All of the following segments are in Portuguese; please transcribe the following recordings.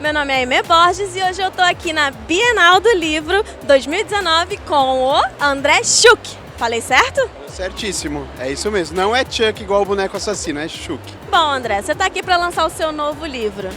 Meu nome é Aimee Borges e hoje eu tô aqui na Bienal do Livro 2019 com o André Schuch. Falei certo? Certíssimo, é isso mesmo. Não é Chuck igual o boneco assassino, é Schuch. Bom, André, você tá aqui para lançar o seu novo livro.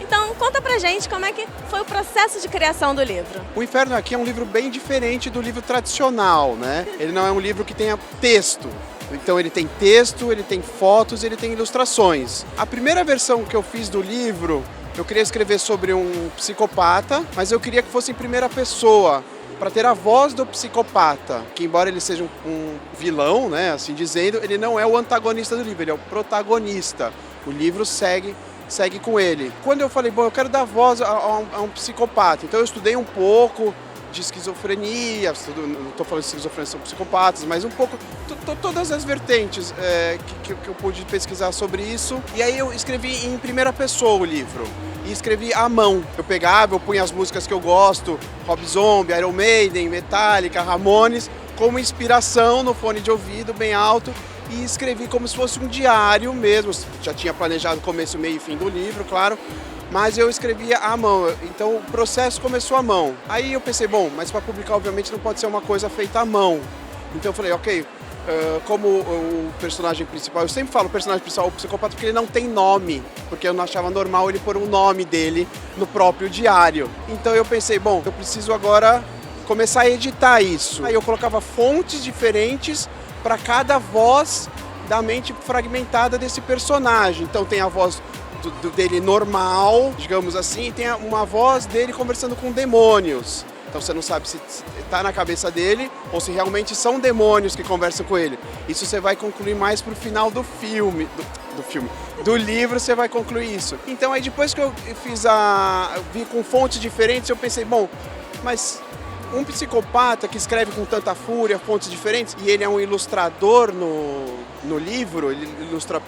Então, conta pra gente como é que foi o processo de criação do livro. O Inferno Aqui é um livro bem diferente do livro tradicional, né? Ele não é um livro que tenha texto. Então ele tem texto, ele tem fotos, ele tem ilustrações. A primeira versão que eu fiz do livro, eu queria escrever sobre um psicopata, mas eu queria que fosse em primeira pessoa, para ter a voz do psicopata, que embora ele seja um vilão, né, assim dizendo, ele não é o antagonista do livro, ele é o protagonista. O livro segue com ele. Quando eu falei, bom, eu quero dar voz a um psicopata, então eu estudei um pouco de esquizofrenia, não estou falando de esquizofrenia, são psicopatas, mas um pouco, todas as vertentes que eu pude pesquisar sobre isso. E aí eu escrevi em primeira pessoa o livro, e escrevi à mão. Eu punha as músicas que eu gosto, Rob Zombie, Iron Maiden, Metallica, Ramones, como inspiração no fone de ouvido, bem alto, e escrevi como se fosse um diário mesmo. Já tinha planejado o começo, meio e fim do livro, claro, mas eu escrevia à mão, então o processo começou à mão. Aí eu pensei, bom, mas para publicar obviamente não pode ser uma coisa feita à mão. Então eu falei, ok, como o personagem principal, eu sempre falo o personagem principal, o psicopata, porque ele não tem nome, porque eu não achava normal ele pôr um nome dele no próprio diário. Então eu pensei, bom, eu preciso agora começar a editar isso. Aí eu colocava fontes diferentes para cada voz da mente fragmentada desse personagem. Então tem a voz dele normal, digamos assim, e tem uma voz dele conversando com demônios. Então você não sabe se está na cabeça dele ou se realmente são demônios que conversam com ele. Isso você vai concluir mais pro final do filme, do livro você vai concluir isso. Então aí depois que eu vi com fontes diferentes, eu pensei, bom, mas um psicopata que escreve com tanta fúria, fontes diferentes, e ele é um ilustrador no livro, ele ilustra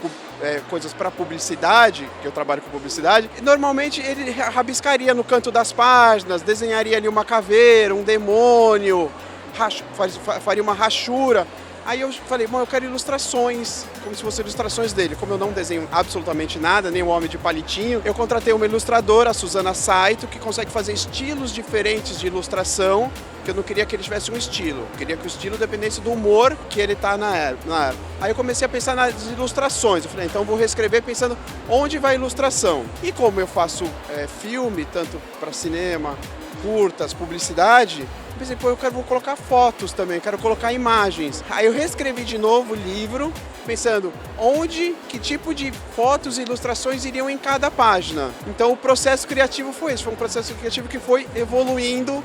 coisas para publicidade, que eu trabalho com publicidade, e normalmente ele rabiscaria no canto das páginas, desenharia ali uma caveira, um demônio, faria uma rachura. Aí eu falei, bom, eu quero ilustrações, como se fossem ilustrações dele. Como eu não desenho absolutamente nada, nem o Homem de Palitinho, eu contratei uma ilustradora, a Suzana Saito, que consegue fazer estilos diferentes de ilustração, que eu não queria que ele tivesse um estilo. Eu queria que o estilo dependesse do humor que ele está na era. Aí eu comecei a pensar nas ilustrações. Eu falei, então eu vou reescrever pensando onde vai a ilustração. E como eu faço filme, tanto para cinema, curtas, publicidade, eu pensei, pô, vou colocar fotos também, quero colocar imagens. Aí eu reescrevi de novo o livro, pensando que tipo de fotos e ilustrações iriam em cada página. Então o processo criativo foi esse, foi um processo criativo que foi evoluindo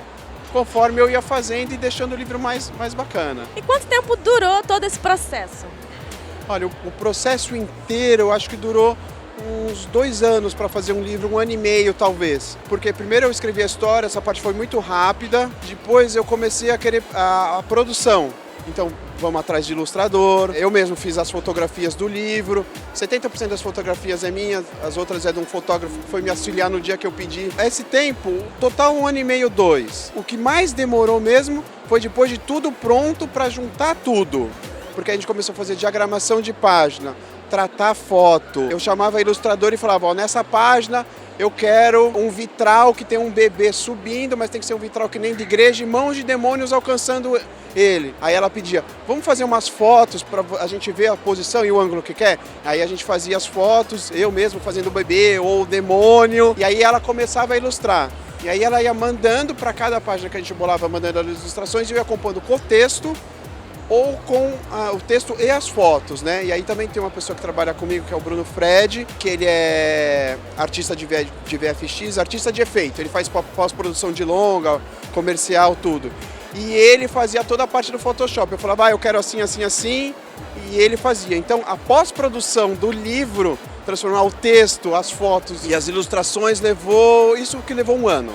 conforme eu ia fazendo e deixando o livro mais bacana. E quanto tempo durou todo esse processo? Olha, o processo inteiro eu acho que durou uns 2 anos para fazer um livro, 1 ano e meio talvez. Porque primeiro eu escrevi a história, essa parte foi muito rápida, depois eu comecei a querer a produção. Então vamos atrás de ilustrador, eu mesmo fiz as fotografias do livro, 70% das fotografias é minha, as outras é de um fotógrafo que foi me auxiliar no dia que eu pedi. Esse tempo, total 1 ano e meio, 2. O que mais demorou mesmo foi depois de tudo pronto para juntar tudo. Porque a gente começou a fazer diagramação de página, tratar foto. Eu chamava a ilustradora e falava, ó, nessa página eu quero um vitral que tem um bebê subindo, mas tem que ser um vitral que nem de igreja e mãos de demônios alcançando ele. Aí ela pedia, vamos fazer umas fotos para a gente ver a posição e o ângulo que quer? Aí a gente fazia as fotos, eu mesmo fazendo o bebê ou o demônio, e aí ela começava a ilustrar. E aí ela ia mandando para cada página que a gente bolava, mandando as ilustrações, e eu ia compondo com o texto, ou com o texto e as fotos, né? E aí também tem uma pessoa que trabalha comigo, que é o Bruno Fred, que ele é artista de VFX, artista de efeito. Ele faz pós-produção de longa, comercial, tudo. E ele fazia toda a parte do Photoshop. Eu falava, eu quero assim, assim, assim, e ele fazia. Então, a pós-produção do livro, transformar o texto, as fotos e as ilustrações, levou 1 ano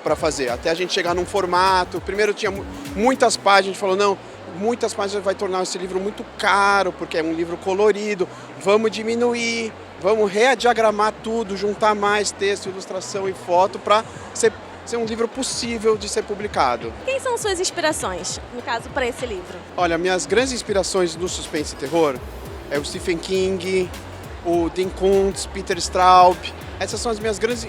para fazer, até a gente chegar num formato. Primeiro tinha muitas páginas, a gente falou, não, muitas páginas vai tornar esse livro muito caro, porque é um livro colorido, vamos diminuir, vamos rediagramar tudo, juntar mais texto, ilustração e foto para ser um livro possível de ser publicado. Quem são suas inspirações, no caso, para esse livro? Olha, minhas grandes inspirações no suspense e terror é o Stephen King, o Dean Koontz, Peter Straub, Essas são as minhas grandes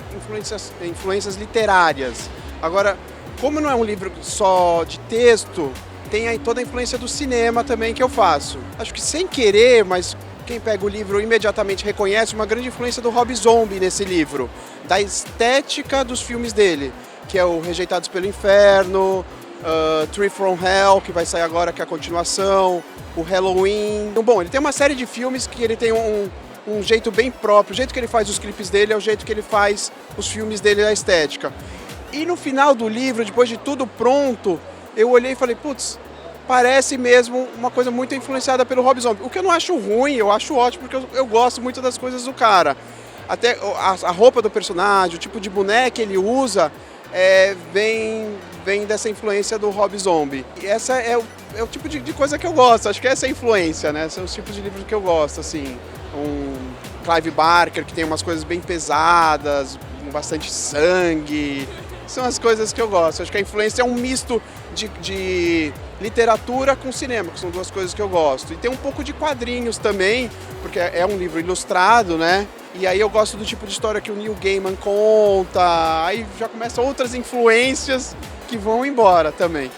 influências literárias. Agora, como não é um livro só de texto, tem aí toda a influência do cinema também que eu faço. Acho que sem querer, mas quem pega o livro imediatamente reconhece uma grande influência do Rob Zombie nesse livro, da estética dos filmes dele, que é o Rejeitados pelo Inferno, Three from Hell, que vai sair agora, que é a continuação, o Halloween. Então, bom, ele tem uma série de filmes que ele tem um jeito bem próprio. O jeito que ele faz os clipes dele é o jeito que ele faz os filmes dele, a estética. E no final do livro, depois de tudo pronto, eu olhei e falei, putz, parece mesmo uma coisa muito influenciada pelo Rob Zombie. O que eu não acho ruim, eu acho ótimo, porque eu gosto muito das coisas do cara. Até a roupa do personagem, o tipo de boneca que ele usa, vem dessa influência do Rob Zombie. E essa é o tipo de coisa que eu gosto, acho que essa é a influência, né? São os tipos de livros que eu gosto, assim. Um Clive Barker, que tem umas coisas bem pesadas, com bastante sangue. São as coisas que eu gosto. Acho que a influência é um misto de literatura com cinema, que são duas coisas que eu gosto. E tem um pouco de quadrinhos também, porque é um livro ilustrado, né? E aí eu gosto do tipo de história que o Neil Gaiman conta. Aí já começam outras influências que vão embora também,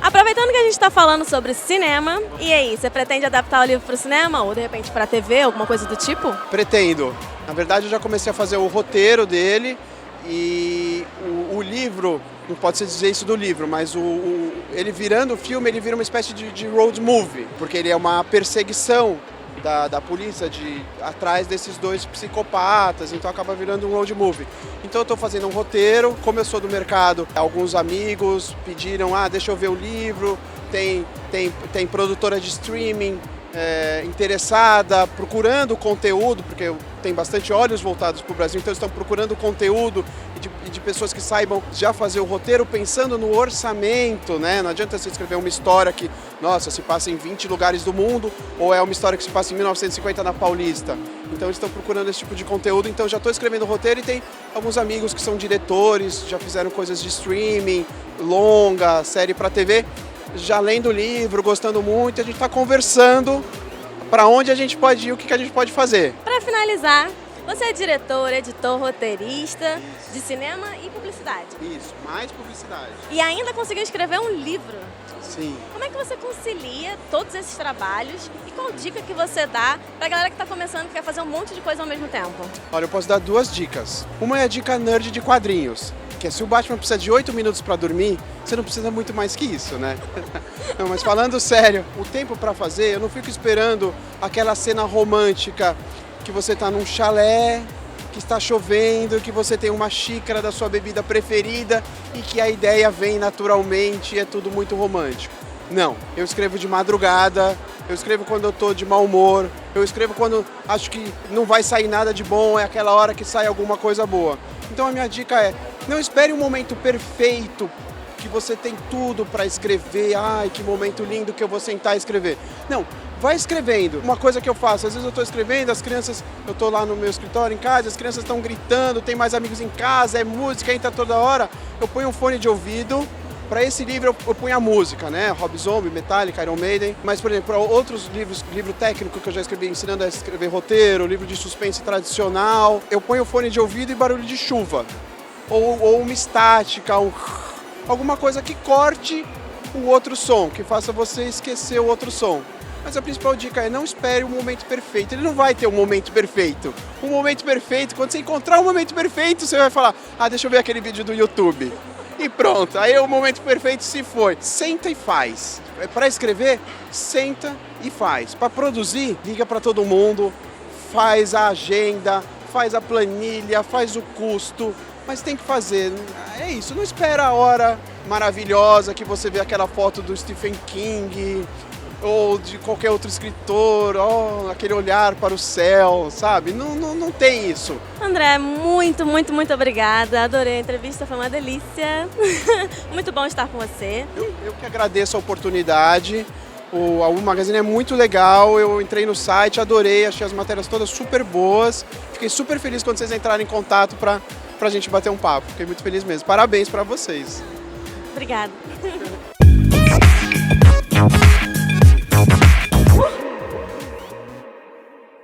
Aproveitando que a gente está falando sobre cinema, e aí, você pretende adaptar o livro para o cinema ou de repente para a TV, alguma coisa do tipo? Pretendo. Na verdade, eu já comecei a fazer o roteiro dele e o livro, não pode se dizer isso do livro, mas ele virando o filme, ele vira uma espécie de road movie, porque ele é uma perseguição da polícia atrás desses dois psicopatas, então acaba virando um road movie. Então eu estou fazendo um roteiro, como eu sou do mercado, alguns amigos pediram, deixa eu ver o livro, tem produtora de streaming interessada, procurando conteúdo, porque tem bastante olhos voltados para o Brasil, então estão procurando conteúdo de pessoas que saibam já fazer o roteiro pensando no orçamento, né? Não adianta você escrever uma história que, nossa, se passa em 20 lugares do mundo, ou é uma história que se passa em 1950 na Paulista. Então eles estão procurando esse tipo de conteúdo, então já estou escrevendo o roteiro e tem alguns amigos que são diretores, já fizeram coisas de streaming, longa, série para TV, já lendo o livro, gostando muito, a gente está conversando para onde a gente pode ir, o que a gente pode fazer. Para finalizar, você é diretor, editor, roteirista de cinema e publicidade. Isso, mais publicidade. E ainda conseguiu escrever um livro. Sim. Como é que você concilia todos esses trabalhos e qual dica que você dá para a galera que está começando e quer fazer um monte de coisa ao mesmo tempo? Olha, eu posso dar duas dicas. Uma é a dica nerd de quadrinhos, que é se o Batman precisa de 8 minutos para dormir, você não precisa muito mais que isso, né? Não, mas falando sério, o tempo para fazer, eu não fico esperando aquela cena romântica que você está num chalé, que está chovendo, que você tem uma xícara da sua bebida preferida e que a ideia vem naturalmente e é tudo muito romântico. Não, eu escrevo de madrugada, eu escrevo quando eu estou de mau humor, eu escrevo quando acho que não vai sair nada de bom, é aquela hora que sai alguma coisa boa. Então a minha dica é, não espere um momento perfeito, que você tem tudo para escrever, ai que momento lindo que eu vou sentar e escrever. Não, vai escrevendo. Uma coisa que eu faço, às vezes eu estou escrevendo, as crianças, eu estou lá no meu escritório em casa, as crianças estão gritando, tem mais amigos em casa, é música, entra toda hora, eu ponho um fone de ouvido. Para esse livro eu ponho a música, né? Rob Zombie, Metallica, Iron Maiden. Mas, por exemplo, para outros livros, livro técnico que eu já escrevi, ensinando a escrever roteiro, livro de suspense tradicional, eu ponho o fone de ouvido e barulho de chuva. Ou uma estática, alguma coisa que corte o outro som, que faça você esquecer o outro som. Mas a principal dica é não espere o momento perfeito. Ele não vai ter um momento perfeito. Um momento perfeito, quando você encontrar o momento perfeito, você vai falar, deixa eu ver aquele vídeo do YouTube. E pronto, aí o momento perfeito se foi. Senta e faz. Para escrever, senta e faz. Para produzir, liga para todo mundo, faz a agenda, faz a planilha, faz o custo, mas tem que fazer. É isso, não espera a hora maravilhosa que você vê aquela foto do Stephen King ou de qualquer outro escritor, aquele olhar para o céu, sabe? Não tem isso. André, muito, muito, muito obrigada. Adorei a entrevista, foi uma delícia. Muito bom estar com você. Eu que agradeço a oportunidade. O A1 Magazine é muito legal, eu entrei no site, adorei, achei as matérias todas super boas. Fiquei super feliz quando vocês entraram em contato pra gente bater um papo. Fiquei muito feliz mesmo. Parabéns para vocês. Obrigada.